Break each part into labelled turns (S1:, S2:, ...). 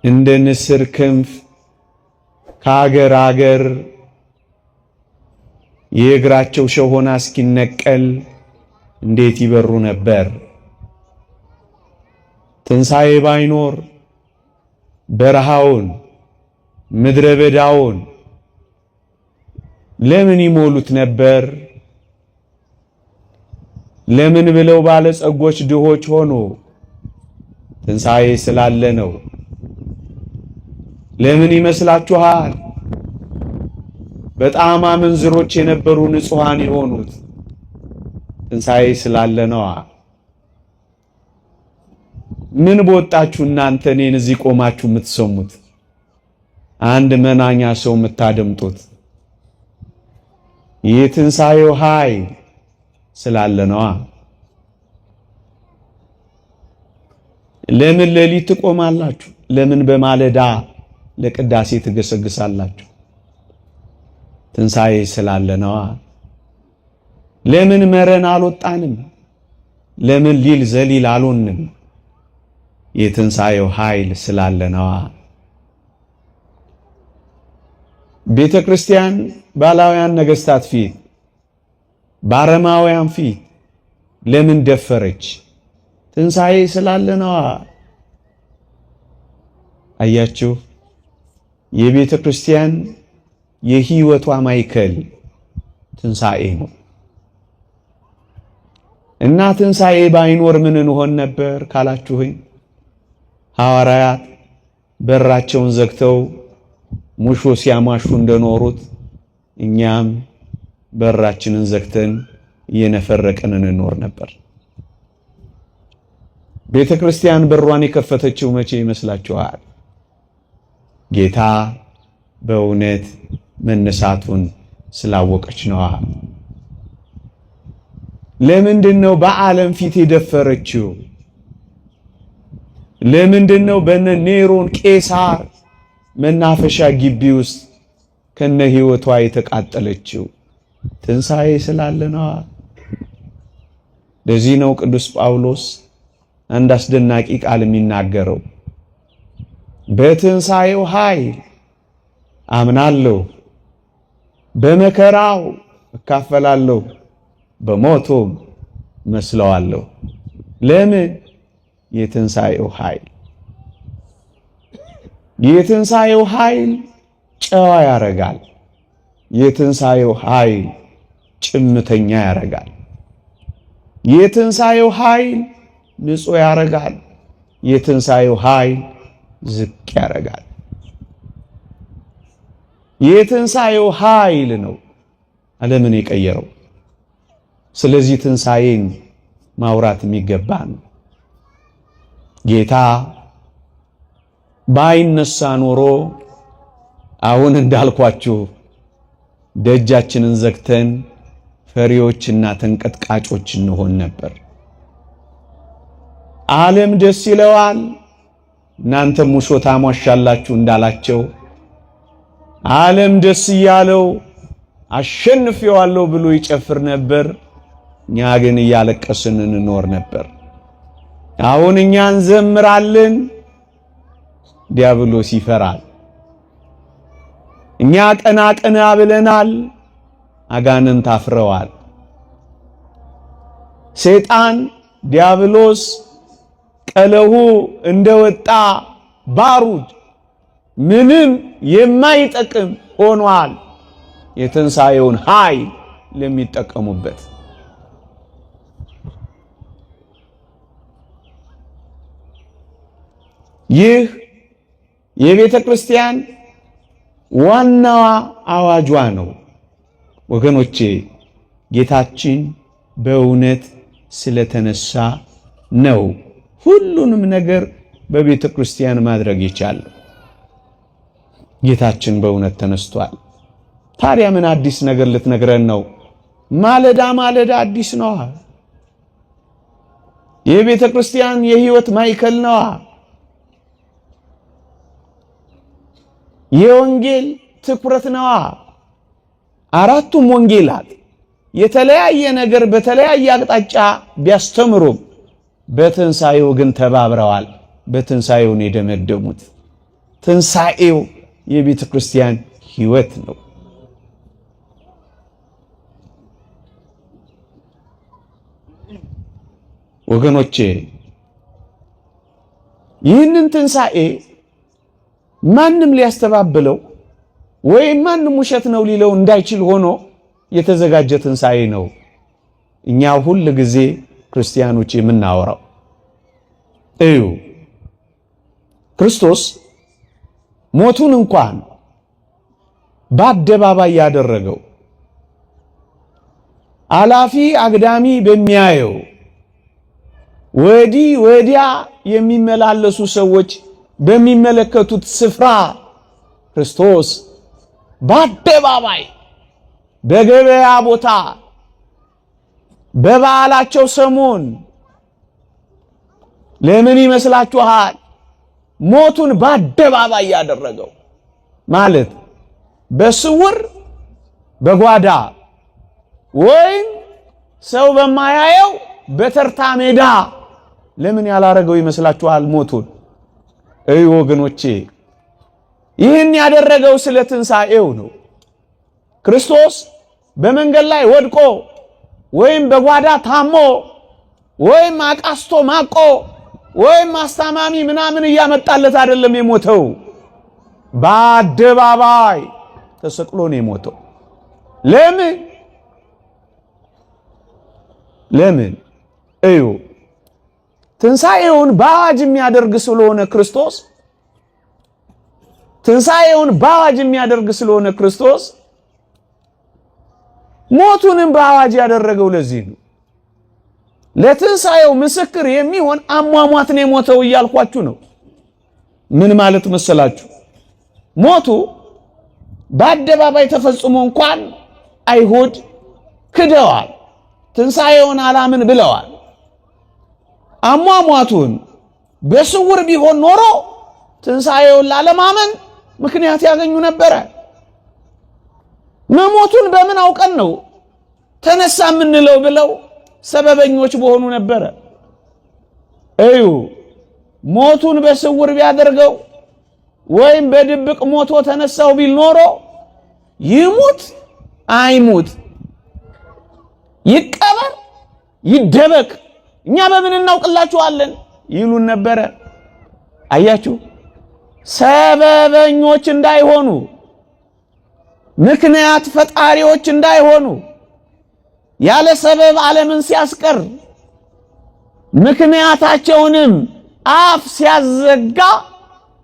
S1: እንደ ንስር ክንፍ ከአገር አገር የእግራቸው ሸሆና እስኪነቀል እንዴት ይበሩ ነበር። ትንሣኤ ባይኖር በረሃውን ምድረ በዳውን ለምን ይሞሉት ነበር? ለምን ብለው ባለጸጎች ድሆች ሆኑ? ትንሣኤ ስላለ ነው። ለምን ይመስላችኋል? በጣም አመንዝሮች የነበሩ ንጹሃን የሆኑት ትንሣኤ ስላለ ነዋ። ምን በወጣችሁ እናንተ እኔን እዚህ ቆማችሁ የምትሰሙት? አንድ መናኛ ሰው የምታደምጡት? የትንሣኤው ኃይል ስላለ ነዋ። ለምን ሌሊት ትቆማላችሁ? ለምን በማለዳ ለቅዳሴ ትገሰግሳላችሁ? ትንሣኤ ስላለ ነዋ። ለምን መረን አልወጣንም? ለምን ሊል ዘሊል አልሆንም? የትንሣኤው ኃይል ስላለ ነዋ። ቤተ ክርስቲያን ባላውያን ነገሥታት ፊት ባረማውያን ፊት ለምን ደፈረች? ትንሣኤ ስላለ ነዋ። አያችሁ፣ የቤተ ክርስቲያን የሕይወቷ ማዕከል ትንሣኤ ነው። እና ትንሣኤ ባይኖር ምን እንሆን ነበር ካላችሁኝ፣ ሐዋርያት በራቸውን ዘግተው ሙሾ ሲያማሹ እንደኖሩት እኛም በራችንን ዘግተን እየነፈረቅን እንኖር ነበር። ቤተ ክርስቲያን በሯን የከፈተችው መቼ ይመስላችኋል? ጌታ በእውነት መነሳቱን ስላወቀች ነዋ። ለምንድነው በዓለም ፊት የደፈረችው? ለምንድነው በነ ኔሮን ቄሳር መናፈሻ ግቢ ውስጥ ከነ ሕይወቷ የተቃጠለችው? ትንሣኤ ስላለ ነዋ። ለዚህ ነው ቅዱስ ጳውሎስ አንድ አስደናቂ ቃል የሚናገረው፣ በትንሣኤው ኃይል አምናለሁ፣ በመከራው እካፈላለሁ፣ በሞቱም መስለዋለሁ። ለምን? የትንሣኤው ኃይል። የትንሣኤው ኃይል ጨዋ ያረጋል። የትንሣኤው ኃይል ጭምተኛ ያረጋል። የትንሣኤው ኃይል ንጹሕ ያረጋል። የትንሣኤው ኃይል ዝቅ ያረጋል። የትንሣኤው ኃይል ነው ዓለምን የቀየረው። ስለዚህ ትንሣኤን ማውራት የሚገባ ነው። ጌታ ባይነሳ ኖሮ አሁን እንዳልኳችሁ ደጃችንን ዘግተን ፈሪዎችና ተንቀጥቃጮች እንሆን ነበር። ዓለም ደስ ይለዋል፣ እናንተም ሙሾ ታሟሻላችሁ እንዳላቸው ዓለም ደስ እያለው አሸንፌዋለሁ ብሎ ይጨፍር ነበር። እኛ ግን እያለቀስን እንኖር ነበር። አሁን እኛ እንዘምራለን፣ ዲያብሎስ ይፈራል። እኛ ቀና ቀና ብለናል፣ አጋንንት አፍረዋል። ሰይጣን ዲያብሎስ ቀለሁ እንደወጣ ባሩድ ምንም የማይጠቅም ሆኗል። የትንሣኤውን ኃይል ለሚጠቀሙበት ይህ የቤተ ክርስቲያን ዋናዋ አዋጇ ነው። ወገኖቼ ጌታችን በእውነት ስለተነሳ ነው ሁሉንም ነገር በቤተ ክርስቲያን ማድረግ ይቻላል። ጌታችን በእውነት ተነስቷል። ታዲያ ምን አዲስ ነገር ልትነግረን ነው? ማለዳ ማለዳ አዲስ ነዋ። የቤተ ክርስቲያን የሕይወት ማዕከል ነዋ። የወንጌል ትኩረት ነዋ። አራቱም ወንጌላት የተለያየ ነገር በተለያየ አቅጣጫ ቢያስተምሩም በትንሣኤው ግን ተባብረዋል። በትንሣኤውን የደመደሙት ትንሣኤው የቤተ ክርስቲያን ሕይወት ነው። ወገኖቼ ይህንን ትንሣኤ ማንም ሊያስተባብለው ወይም ማንም ውሸት ነው ሊለው እንዳይችል ሆኖ የተዘጋጀ ትንሣኤ ነው እኛ ሁል ጊዜ ክርስቲያኖች የምናወራው። እዩ ክርስቶስ ሞቱን እንኳን በአደባባይ ያደረገው አላፊ አግዳሚ በሚያየው ወዲህ ወዲያ የሚመላለሱ ሰዎች በሚመለከቱት ስፍራ ክርስቶስ በአደባባይ በገበያ ቦታ በበዓላቸው ሰሞን ለምን ይመስላችኋል ሞቱን በአደባባይ ያደረገው? ማለት በስውር በጓዳ ወይም ሰው በማያየው በተርታ ሜዳ ለምን ያላረገው ይመስላችኋል ሞቱን? እይ ወገኖቼ ይህን ያደረገው ስለ ትንሣኤው ነው። ክርስቶስ በመንገድ ላይ ወድቆ ወይም በጓዳ ታሞ ወይም አቃስቶ ማቆ ወይም አስታማሚ ምናምን እያመጣለት አይደለም የሞተው። በአደባባይ ተሰቅሎ ነው የሞተው። ለምን? እዩ ትንሣኤውን በአዋጅ የሚያደርግ ስለሆነ ክርስቶስ ሞቱንም በአዋጅ ያደረገው ለዚህ ነው። ለትንሣኤው ምስክር የሚሆን አሟሟት ነው የሞተው እያልኳችሁ ነው። ምን ማለት መሰላችሁ? ሞቱ በአደባባይ ተፈጽሞ እንኳን አይሁድ ክደዋል፣ ትንሣኤውን አላምን ብለዋል። አሟሟቱን በስውር ቢሆን ኖሮ ትንሣኤውን ላለማመን ምክንያት ያገኙ ነበረ። መሞቱን በምን አውቀን ነው ተነሳ የምንለው ብለው ሰበበኞች በሆኑ ነበረ። እዩ ሞቱን በስውር ቢያደርገው ወይም በድብቅ ሞቶ ተነሳው ቢል ኖሮ ይሙት አይሙት ይቀበር ይደበቅ እኛ በምን እናውቅላችኋለን ይሉን ነበረ። አያችሁ ሰበበኞች እንዳይሆኑ ምክንያት ፈጣሪዎች እንዳይሆኑ ያለ ሰበብ ዓለምን ሲያስቀር ምክንያታቸውንም አፍ ሲያዘጋ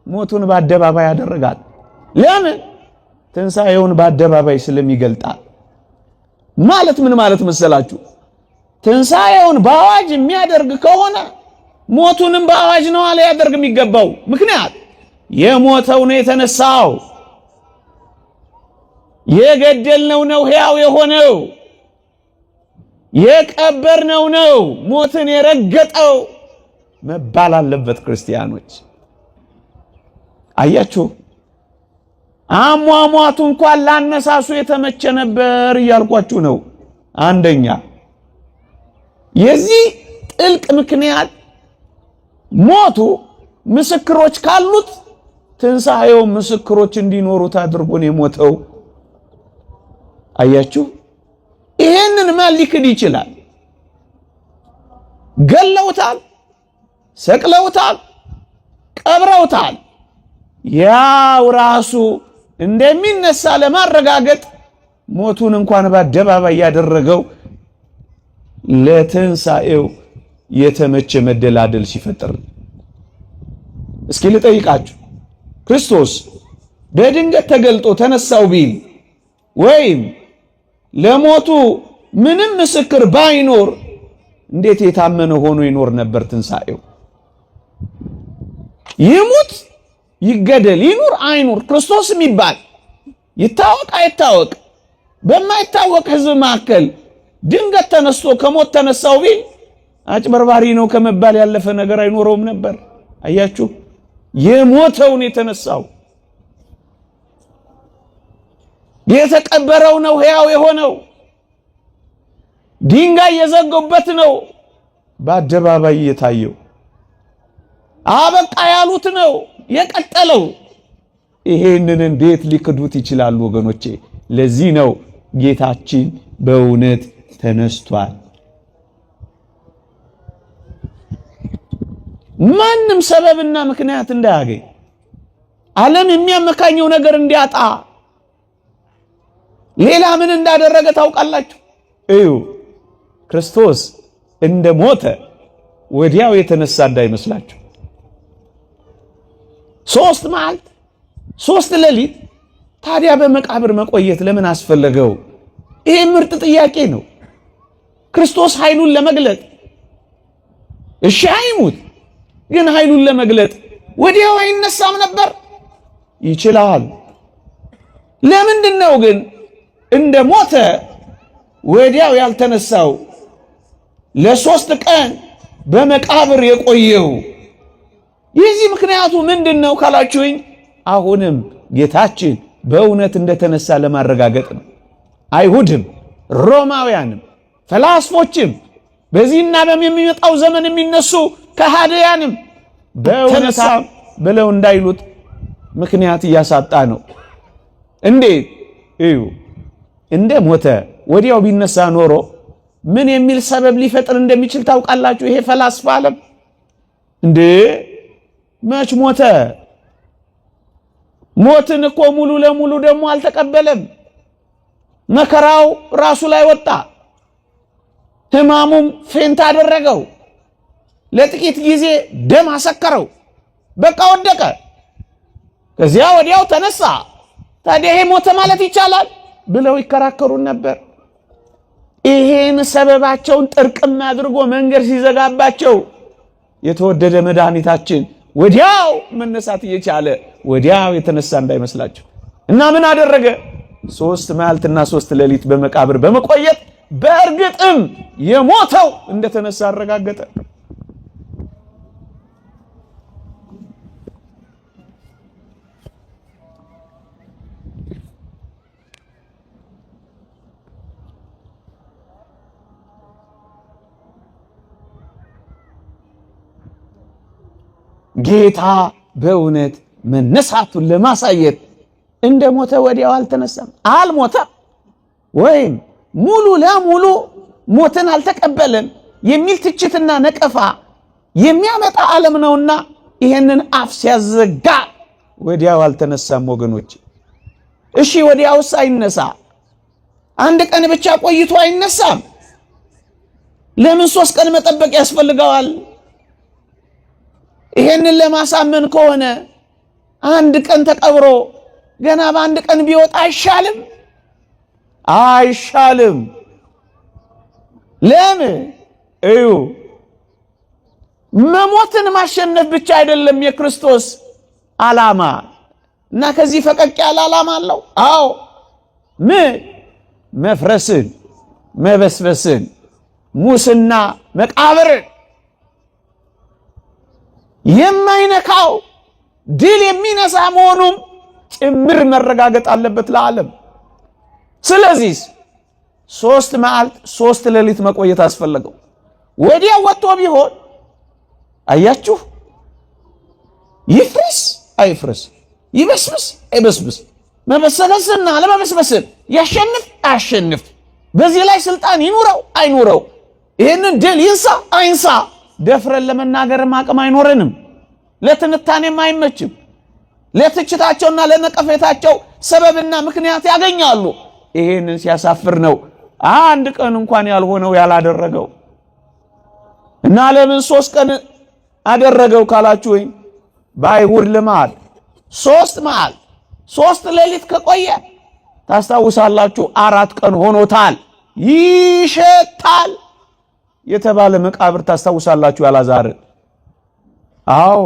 S1: ሞቱን በአደባባይ ያደረጋል። ለምን? ትንሣኤውን በአደባባይ ስለሚገልጣል። ማለት ምን ማለት መሰላችሁ? ትንሣኤውን በአዋጅ የሚያደርግ ከሆነ ሞቱንም በአዋጅ ነው አለ ያደርግ የሚገባው። ምክንያት የሞተው ነው የተነሳው፣ የገደልነው ነው ሕያው የሆነው፣ የቀበርነው ነው ሞትን የረገጠው መባል አለበት። ክርስቲያኖች አያችሁ አሟሟቱ እንኳን ላነሳሱ የተመቸ ነበር እያልኳችሁ ነው። አንደኛ የዚህ ጥልቅ ምክንያት ሞቱ ምስክሮች ካሉት ትንሣኤው ምስክሮች እንዲኖሩት አድርጎ ነው የሞተው። አያችሁ ይሄንን ማን ሊክድ ይችላል? ገለውታል፣ ሰቅለውታል፣ ቀብረውታል። ያው ራሱ እንደሚነሳ ለማረጋገጥ ሞቱን እንኳን በአደባባይ ያደረገው ለትንሣኤው የተመቸ መደላደል ሲፈጠር። እስኪ ልጠይቃችሁ ክርስቶስ በድንገት ተገልጦ ተነሳው ቢል ወይም ለሞቱ ምንም ምስክር ባይኖር እንዴት የታመነ ሆኖ ይኖር ነበር? ትንሣኤው ይሙት ይገደል ይኑር አይኑር ክርስቶስ የሚባል ይታወቅ አይታወቅ በማይታወቅ ሕዝብ መካከል ድንገት ተነስቶ ከሞት ተነሳው ቢል አጭበርባሪ ነው ከመባል ያለፈ ነገር አይኖረውም ነበር። አያችሁ የሞተውን የተነሳው የተቀበረው ነው ሕያው የሆነው ድንጋይ የዘገቡበት ነው በአደባባይ የታየው አበቃ ያሉት ነው የቀጠለው ይሄንን እንዴት ሊክዱት ይችላሉ ወገኖቼ? ለዚህ ነው ጌታችን በእውነት ተነስቷል። ማንም ሰበብና ምክንያት እንዳያገኝ ዓለም የሚያመካኘው ነገር እንዲያጣ ሌላ ምን እንዳደረገ ታውቃላችሁ? እዩ ክርስቶስ እንደ ሞተ ወዲያው የተነሳ እንዳይመስላችሁ 3 መዓልት 3 ሌሊት ታዲያ በመቃብር መቆየት ለምን አስፈለገው? ይሄ ምርጥ ጥያቄ ነው። ክርስቶስ ኃይሉን ለመግለጥ እሺ አይሙት፣ ግን ኃይሉን ለመግለጥ ወዲያው አይነሳም ነበር? ይችላል። ለምንድን ነው ግን እንደ ሞተ ወዲያው ያልተነሳው? ለ3 ቀን በመቃብር የቆየው የዚህ ምክንያቱ ምንድነው ካላችሁኝ፣ አሁንም ጌታችን በእውነት እንደተነሳ ለማረጋገጥ ነው። አይሁድም ሮማውያንም ፈላስፎችም በዚህና በሚመጣው ዘመን የሚነሱ ከሃዲያንም በእውነት ብለው እንዳይሉት ምክንያት እያሳጣ ነው። እንዴት? እዩ እንደ ሞተ ወዲያው ቢነሳ ኖሮ ምን የሚል ሰበብ ሊፈጥር እንደሚችል ታውቃላችሁ? ይሄ ፈላስፋ ዓለም እንዴ መች ሞተ? ሞትን እኮ ሙሉ ለሙሉ ደግሞ አልተቀበለም። መከራው ራሱ ላይ ወጣ። ሕማሙም ፌንት አደረገው። ለጥቂት ጊዜ ደም አሰከረው። በቃ ወደቀ። ከዚያ ወዲያው ተነሳ። ታዲያ ይሄ ሞተ ማለት ይቻላል ብለው ይከራከሩን ነበር። ይሄን ሰበባቸውን ጥርቅም አድርጎ መንገድ ሲዘጋባቸው የተወደደ መድኃኒታችን ወዲያው መነሳት እየቻለ ወዲያው የተነሳ እንዳይመስላችሁ እና ምን አደረገ? 3 መዓልትና 3 ሌሊት በመቃብር በመቆየት በእርግጥም የሞተው እንደተነሳ አረጋገጠ። ጌታ በእውነት መነሳቱን ለማሳየት እንደ ሞተ ወዲያው አልተነሳም። አልሞተም ወይም ሙሉ ለሙሉ ሞትን አልተቀበለም የሚል ትችትና ነቀፋ የሚያመጣ ዓለም ነውና ይሄንን አፍ ሲያዘጋ ወዲያው አልተነሳም ወገኖች። እሺ ወዲያውስ አይነሳ? አንድ ቀን ብቻ ቆይቶ አይነሳም? ለምን 3 ቀን መጠበቅ ያስፈልገዋል? ይሄንን ለማሳመን ከሆነ አንድ ቀን ተቀብሮ ገና በአንድ ቀን ቢወጣ አይሻልም? አይሻልም። ለምን? እዩ መሞትን ማሸነፍ ብቻ አይደለም የክርስቶስ ዓላማ እና ከዚህ ፈቀቅ ያለ ዓላማ አለው። አዎ መፍረስን፣ መበስበስን፣ ሙስና መቃብርን የማይነካው ድል የሚነሳ መሆኑም ጭምር መረጋገጥ አለበት ለዓለም። ስለዚህ 3 መዓልት 3 ሌሊት መቆየት አስፈለገው። ወዲያው ወጥቶ ቢሆን አያችሁ፣ ይፍረስ አይፍረስ፣ ይበስብስ አይበስብስ፣ መበሰለስና ለመበስበስን ያሸንፍ አያሸንፍ፣ በዚህ ላይ ስልጣን ይኑረው አይኑረው፣ ይህንን ድል ይንሳ አይንሳ ደፍረን ለመናገርም አቅም አይኖረንም። ለትንታኔም አይመችም። ለትችታቸውና ለነቀፌታቸው ሰበብና ምክንያት ያገኛሉ። ይሄንን ሲያሳፍር ነው አንድ ቀን እንኳን ያልሆነው ያላደረገው። እና ለምን 3 ቀን አደረገው ካላችሁኝ በአይሁድ ልማድ 3 መዓልት 3 ሌሊት ከቆየ ታስታውሳላችሁ 4 ቀን ሆኖታል ይሸታል የተባለ መቃብር ታስታውሳላችሁ ያላዛር። አዎ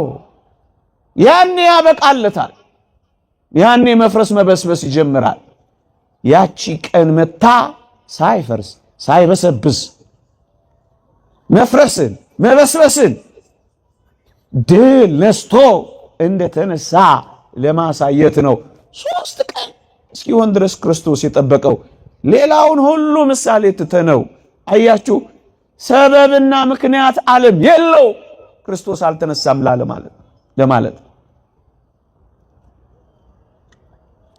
S1: ያኔ ያበቃለታል። ያኔ መፍረስ መበስበስ ይጀምራል። ያቺ ቀን መታ ሳይፈርስ ሳይበሰብስ መፍረስን መበስበስን ድል ነስቶ እንደተነሳ ለማሳየት ነው 3 ቀን እስኪሆን ድረስ ክርስቶስ የጠበቀው። ሌላውን ሁሉ ምሳሌ ትተነው አያችሁ ሰበብና ምክንያት ዓለም የለው ክርስቶስ አልተነሳም ለማለት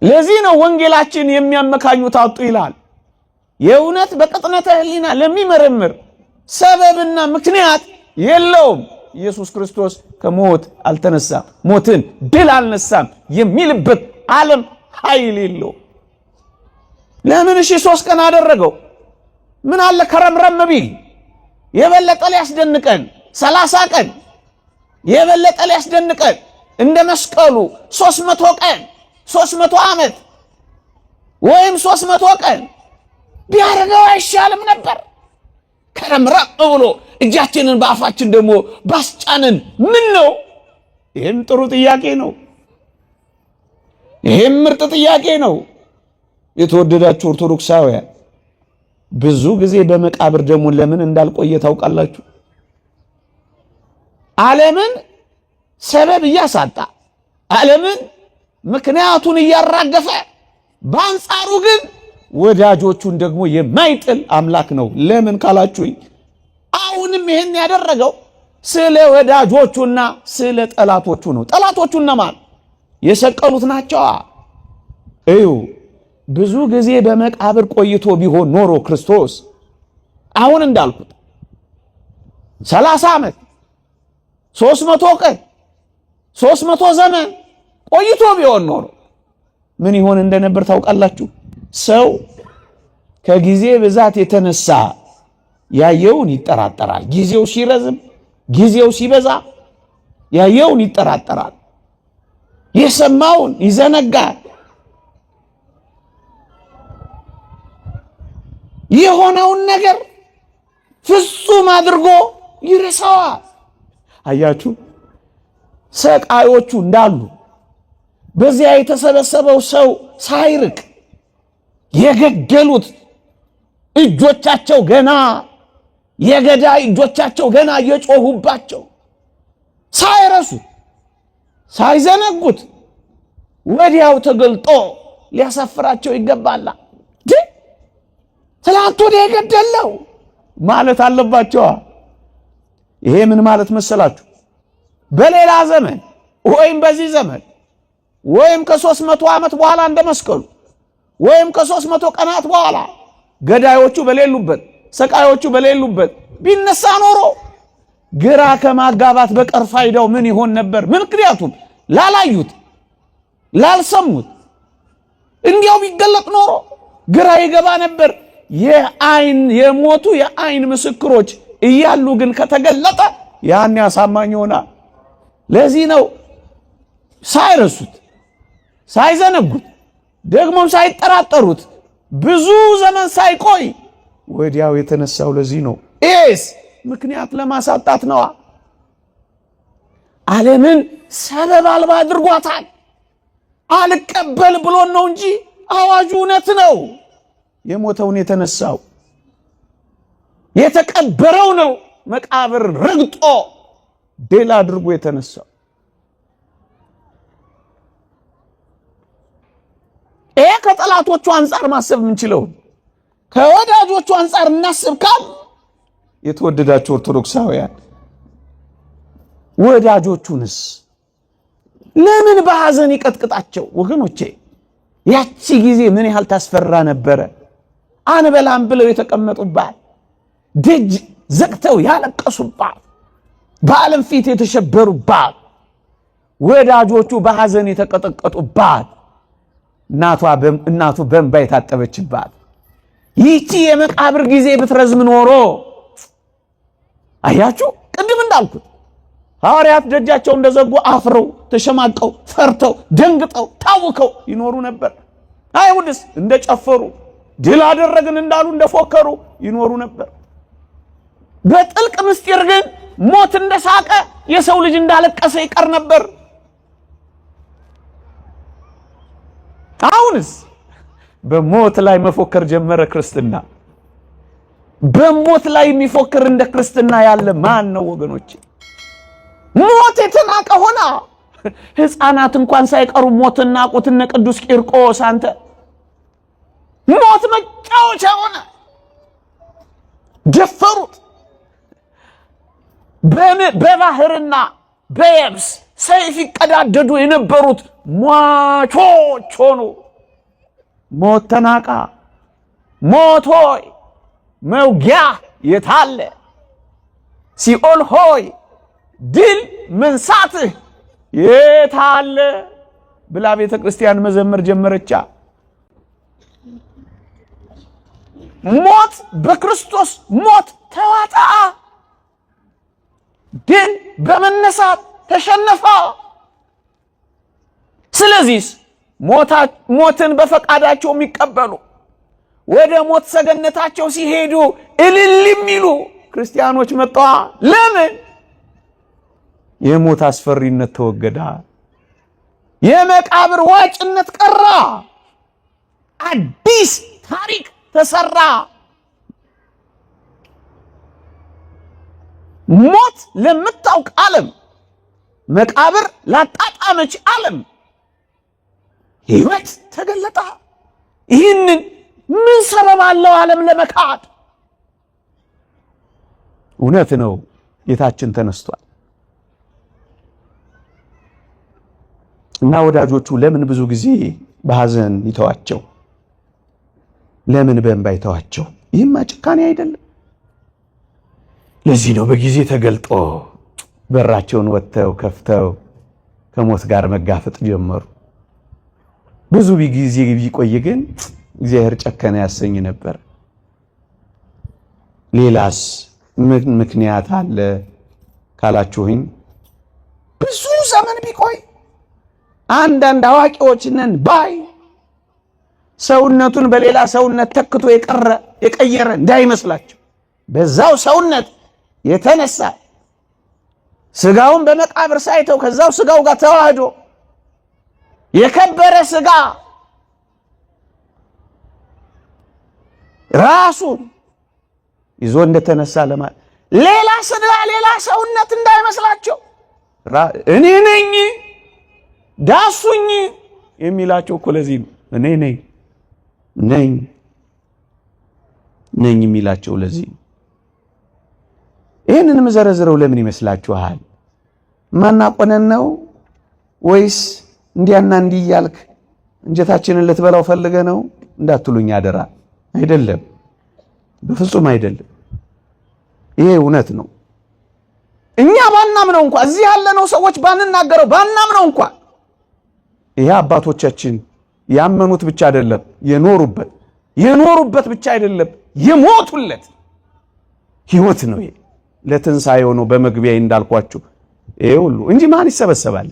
S1: ለዚህ ነው ወንጌላችን የሚያመካኙት አጡ ይላል። የእውነት በቅጥነተ ሕሊና ለሚመረምር ሰበብና ምክንያት የለውም። ኢየሱስ ክርስቶስ ከሞት አልተነሳም፣ ሞትን ድል አልነሳም የሚልበት ዓለም ኃይል የለው። ለምን 3 ቀን አደረገው? ምን አለ ከረምረም ቢል የበለጠ ሊያስደንቀን 30 ቀን የበለጠ ሊያስደንቀን እንደ መስቀሉ 300 ቀን 300 ዓመት ወይም 300 ቀን ቢያደርገው አይሻልም ነበር? ከረምረም ብሎ እጃችንን በአፋችን ደግሞ ባስጫንን ምን ነው? ይህም ጥሩ ጥያቄ ነው። ይህም ምርጥ ጥያቄ ነው። የተወደዳችሁ ኦርቶዶክሳውያን ብዙ ጊዜ በመቃብር ደግሞ ለምን እንዳልቆየ ታውቃላችሁ? ዓለምን ሰበብ እያሳጣ ዓለምን ምክንያቱን እያራገፈ በአንጻሩ ግን ወዳጆቹን ደግሞ የማይጥል አምላክ ነው። ለምን ካላችሁኝ አሁንም ይሄን ያደረገው ስለ ወዳጆቹና ስለ ጠላቶቹ ነው። ጠላቶቹና ማን? የሰቀሉት ናቸው። እዩ ብዙ ጊዜ በመቃብር ቆይቶ ቢሆን ኖሮ ክርስቶስ አሁን እንዳልኩት 30 ዓመት 300 ቀን 300 ዘመን ቆይቶ ቢሆን ኖሮ ምን ይሆን እንደነበር ታውቃላችሁ? ሰው ከጊዜ ብዛት የተነሳ ያየውን ይጠራጠራል። ጊዜው ሲረዝም ጊዜው ሲበዛ ያየውን ይጠራጠራል፣ የሰማውን ይዘነጋል፣ የሆነውን ነገር ፍጹም አድርጎ ይረሳዋል። አያችሁ ሰቃዮቹ እንዳሉ በዚያ የተሰበሰበው ሰው ሳይርቅ የገደሉት እጆቻቸው ገና የገዳይ እጆቻቸው ገና እየጮሁባቸው ሳይረሱት ሳይዘነጉት ወዲያው ተገልጦ ሊያሳፍራቸው ይገባል። ትላንት ወዲያ የገደለው ማለት አለባቸው። ይሄ ምን ማለት መሰላችሁ? በሌላ ዘመን ወይም በዚህ ዘመን ወይም ከ300 ዓመት በኋላ እንደመስቀሉ ወይም ከ300 ቀናት በኋላ ገዳዮቹ በሌሉበት ሰቃዮቹ በሌሉበት ቢነሳ ኖሮ ግራ ከማጋባት በቀር ፋይዳው ምን ይሆን ነበር? ምክንያቱም ላላዩት ላልሰሙት እንዲያው ቢገለጥ ኖሮ ግራ ይገባ ነበር። የሞቱ የአይን ምስክሮች እያሉ ግን ከተገለጠ ያን ያሳማኝ ይሆናል። ለዚህ ነው ሳይረሱት ሳይዘነጉት ደግሞም ሳይጠራጠሩት ብዙ ዘመን ሳይቆይ ወዲያው የተነሳው። ለዚህ ነው ኤስ ምክንያት ለማሳጣት ነው። ዓለምን ሰበብ አልባ አድርጓታል። አልቀበል ብሎን ነው እንጂ አዋጁ እውነት ነው። የሞተውን የተነሳው የተቀበረው ነው መቃብር ረግጦ ድል አድርጎ የተነሳው። ከጠላቶቹ አንፃር ማሰብ የምንችለው ከወዳጆቹ አንፃር እናስብ ካል የተወደዳችሁ ኦርቶዶክሳውያን ወዳጆቹንስ ለምን በሐዘን ይቀጥቅጣቸው? ወገኖቼ ያቺ ጊዜ ምን ያህል ታስፈራ ነበረ። አንበላም ብለው የተቀመጡባት፣ ደጅ ዘግተው ያለቀሱባት፣ በዓለም ፊት የተሸበሩባት፣ ወዳጆቹ በሐዘን የተቀጠቀጡባት፣ እናቱ በእንባ የታጠበችባት ይቺ የመቃብር ጊዜ ብትረዝም ኖሮ አያችሁ ቅድም እንዳልኩት ሐዋርያት ደጃቸው እንደዘጉ አፍረው ተሸማቀው ፈርተው ደንግጠው ታውከው ይኖሩ ነበር። አይሁድስ እንደጨፈሩ ድል አደረግን እንዳሉ እንደፎከሩ ይኖሩ ነበር። በጥልቅ ምስጢር ግን ሞት እንደሳቀ የሰው ልጅ እንዳለቀሰ ይቀር ነበር። አሁንስ በሞት ላይ መፎከር ጀመረ ክርስትና። በሞት ላይ የሚፎክር እንደ ክርስትና ያለ ማን ነው ወገኖቼ? ሞት የተናቀ ሆና ሕፃናት እንኳን ሳይቀሩ ሞትን ናቁት። እነ ቅዱስ ቂርቆስ አንተ ሞት መጫወቻ ሆነ፣ ደፈሩት። በባህርና በየብስ ሰይፍ ይቀዳደዱ የነበሩት ሟቾች ሆኑ። ሞት ተናቃ። ሞት ሆይ መውጊያ የታለ? ሲኦል ሆይ ድል መንሳትህ የታለ? ብላ ቤተ ክርስቲያን መዘመር ጀመረቻ። ሞት በክርስቶስ ሞት ተዋጣ፣ ድል በመነሳት ተሸነፈ። ስለዚህ ሞትን በፈቃዳቸው የሚቀበሉ ወደ ሞት ሰገነታቸው ሲሄዱ እልል የሚሉ ክርስቲያኖች መጣ። ለምን? የሞት አስፈሪነት ተወገዳ፣ የመቃብር ዋጭነት ቀራ፣ አዲስ ታሪክ ተሰራ። ሞት ለምታውቅ ዓለም፣ መቃብር ላጣጣመች ዓለም ሕይወት ተገለጠ። ይህንን ምን ሰበብ አለው ዓለም ለመካድ? እውነት ነው፣ ጌታችን ተነስቷል። እና ወዳጆቹ ለምን ብዙ ጊዜ በሐዘን ይተዋቸው? ለምን በእንባ ይተዋቸው? ይህማ ጭካኔ አይደለም። ለዚህ ነው በጊዜ ተገልጦ በራቸውን ወጥተው ከፍተው ከሞት ጋር መጋፈጥ ጀመሩ። ብዙ ጊዜ ቢቆይ ግን እግዚአብሔር ጨከነ ያሰኝ ነበር። ሌላስ ምን ምክንያት አለ ካላችሁኝ፣ ብዙ ዘመን ቢቆይ አንዳንድ አዋቂዎች ነን ባይ ሰውነቱን በሌላ ሰውነት ተክቶ የቀየረ እንዳይመስላቸው በዛው ሰውነት የተነሳ ስጋውን በመቃብር ሳይተው ከዛው ስጋው ጋር ተዋህዶ የከበረ ስጋ ራሱን ይዞ እንደተነሳ ለማለት ሌላ ስጋ ሌላ ሰውነት እንዳይመስላቸው እኔ ነኝ ዳሱኝ የሚላቸው እኮ ለዚህ ነው። እኔ ነኝ የሚላቸው ለዚህ ነው። ይህንን መዘረዝረው ለምን ይመስላችኋል? ማናቆነን ነው ወይስ እንዲያና እንዲህ እያልክ እንጀታችንን ልትበላው ፈልገ ነው እንዳትሉኝ አደራ። አይደለም፣ በፍጹም አይደለም። ይሄ እውነት ነው። እኛ ባናምነው እንኳን እዚህ ያለነው ሰዎች ባንናገረው ባናምነው እንኳን ይሄ አባቶቻችን ያመኑት ብቻ አይደለም የኖሩበት ብቻ አይደለም የሞቱለት ሕይወት ነው። ይሄ ለትንሣኤው ነው። በመግቢያ እንዳልኳችሁ ይሄ ሁሉ እንጂ ማን ይሰበሰባል?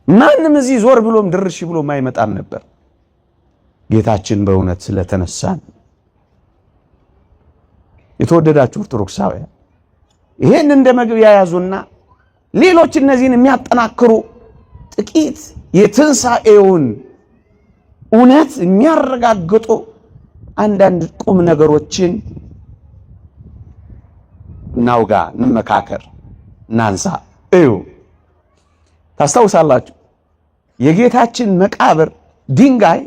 S1: ማንም እዚህ ዞር ብሎም ድርሽ ብሎም አይመጣም ነበር። ጌታችን በእውነት ስለተነሳ። የተወደዳችሁ ኦርቶዶክሳውያን ይሄን እንደ መግቢያ ያዙና ሌሎች እነዚህን የሚያጠናክሩ ጥቂት የትንሣኤውን እውነት የሚያረጋግጡ አንዳንድ ቁም ነገሮችን እናውጋ፣ እንመካከር፣ እናንሳ። እዩ፣ ታስታውሳላችሁ የጌታችን መቃብር ድንጋይ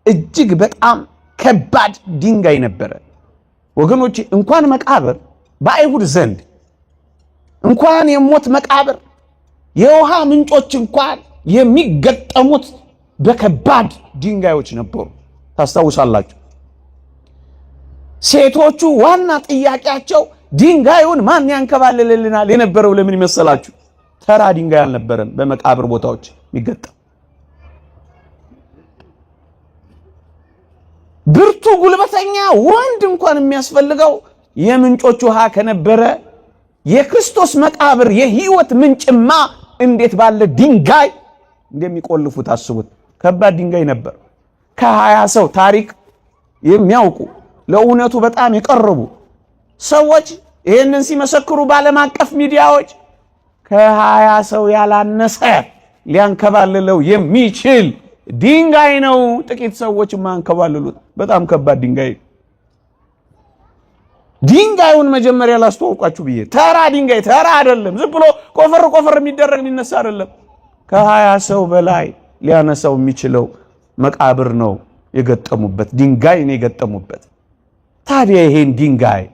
S1: እጅግ በጣም ከባድ ድንጋይ ነበረ። ወገኖች እንኳን መቃብር በአይሁድ ዘንድ እንኳን የሞት መቃብር የውሃ ምንጮች እንኳን የሚገጠሙት በከባድ ድንጋዮች ነበሩ። ታስታውሳላችሁ ሴቶቹ ዋና ጥያቄያቸው ድንጋዩን ማን ያንከባልልልናል የነበረው ለምን ይመስላችሁ? ተራ ድንጋይ አልነበረም በመቃብር ቦታዎች የሚገጠም። ብርቱ ጉልበተኛ ወንድ እንኳን የሚያስፈልገው የምንጮች ውሃ ከነበረ የክርስቶስ መቃብር የሕይወት ምንጭማ እንዴት ባለ ድንጋይ እንደሚቆልፉ ታስቡት። ከባድ ድንጋይ ነበር። ከ20 ሰው ታሪክ የሚያውቁ ለእውነቱ በጣም የቀረቡ ሰዎች ይህንን ሲመሰክሩ ባለም አቀፍ ሚዲያዎች ከ20 ሰው ያላነሰ ሊያንከባልለው የሚችል ድንጋይ ነው። ጥቂት ሰዎች ማንከባልሉት በጣም ከባድ ድንጋይ። ድንጋዩን መጀመሪያ ላስተዋውቃችሁ ብዬ ተራ ድንጋይ ተራ አይደለም። ዝም ብሎ ቆፈር የሚደረግ የሚነሳ አይደለም። ከ20 ሰው በላይ ሊያነሳው የሚችለው መቃብር ነው የገጠሙበት፣ ድንጋይ ነው የገጠሙበት። ታዲያ ይሄን ድንጋይ